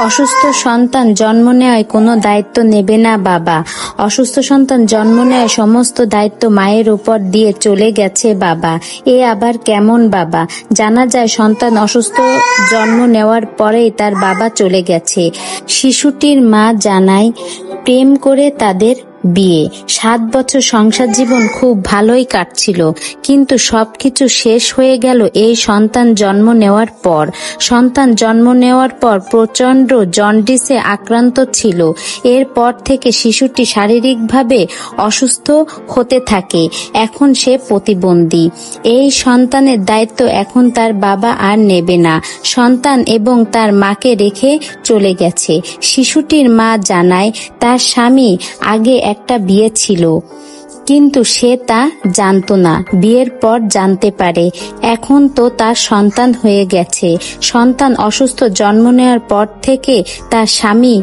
অসুস্থ সন্তান জন্ম নেওয়ায় কোনো দায়িত্ব নেবে না বাবা। অসুস্থ সন্তান জন্ম নেওয়ায় সমস্ত দায়িত্ব মায়ের উপর দিয়ে চলে গেছে বাবা। এ আবার কেমন বাবা? জানা যায় সন্তান অসুস্থ জন্ম নেওয়ার পরেই তার বাবা চলে গেছে। শিশুটির মা জানায় প্রেম করে তাদের বিয়ে, 7 বছর সংসার জীবন খুব ভালোই কাটছিল, কিন্তু সবকিছু শেষ হয়ে গেল এই সন্তান জন্ম নেওয়ার পর। সন্তান জন্ম নেওয়ার পর প্রচন্ড জন্ডিসে আক্রান্ত ছিল। এরপর থেকে শিশুটি শারীরিকভাবে অসুস্থ হতে থাকে। এখন সে প্রতিবন্ধী। এই সন্তানের দায়িত্ব এখন তার বাবা আর নেবে না। সন্তান এবং তার মাকে রেখে চলে গেছে। শিশুটির মা জানায় তার স্বামী আগে একটা বিয়ে ছিল, কিন্তু সে তা জানতো না। বিয়ের পর জানতে পারে। এখন তো তার সন্তান হয়ে গেছে। সন্তান অসুস্থ জন্ম নেওয়ার পর থেকে তার স্বামী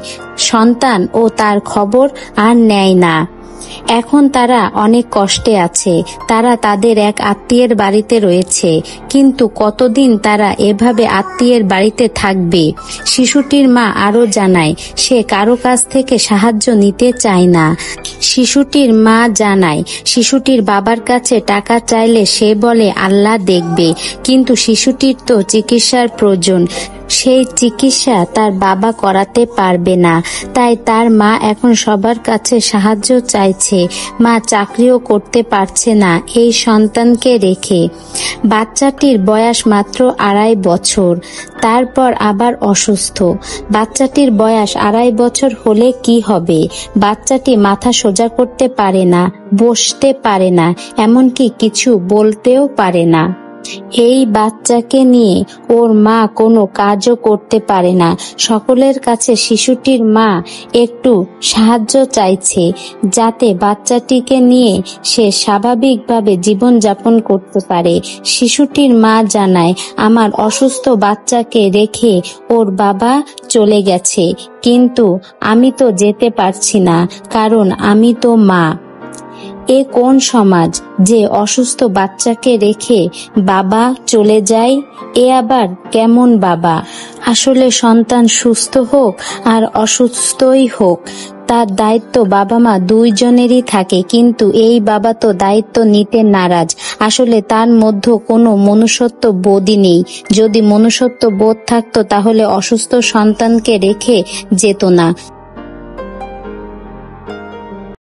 সন্তান ও তার খবর আর নেয় না। এখন তারা অনেক কষ্টে আছে। তারা তাদের এক আত্মীয়ের বাড়িতে রয়েছে, কিন্তু কতদিন তারা এভাবে আত্মীয়ের বাড়িতে থাকবে? শিশুটির মা আরো জানায় সে কারো কাছ থেকে সাহায্য নিতে চায় না। শিশুটির মা জানায় শিশুটির বাবার কাছে টাকা চাইলে সে বলে আল্লাহ দেখবে, কিন্তু শিশুটির তো চিকিৎসার প্রয়োজন। সেই চিকিৎসা তার বাবা করাতে পারবে না। তাই তার মা এখন সবার কাছে সাহায্য চাইছে। মা চাকরিও করতে পারছে না এই সন্তানকে রেখে। বাচ্চাটির বয়স মাত্র 2.5 বছর, তারপর আবার অসুস্থ। বাচ্চাটির বয়স 2.5 বছর হলে কি হবে? বাচ্চাটি মাথা সোজা করতে পারে না, বসতে পারে না, এমনকি কিছু বলতেও পারে না। এই বাচ্চাকে নিয়ে ওর মা কোনো কাজও করতে পারে না। সকলের কাছে শিশুটির মা একটু সাহায্য চাইছে, যাতে বাচ্চাটিকে নিয়ে সে স্বাভাবিকভাবে জীবনযাপন করতে পারে। শিশুটির মা জানায় আমার অসুস্থ বাচ্চাকে রেখে ওর বাবা চলে গেছে, কিন্তু আমি তো যেতে পারছি না, কারণ আমি তো মা। এ কোন সমাজ যে অসুস্থ বাচ্চাকে রেখে বাবা চলে যায়? এ আবার কেমন বাবা? আসলে সন্তান সুস্থ হোক আর অসুস্থই হোক, তার দায়িত্ব বাবা মা দুইজনেরই থাকে, কিন্তু এই বাবা তো দায়িত্ব নিতে নারাজ। আসলে তার মধ্যে কোনো মনুষ্যত্ব বোধই নেই। যদি মনুষ্যত্ব বোধ থাকতো তাহলে অসুস্থ সন্তানকে রেখে যেত না।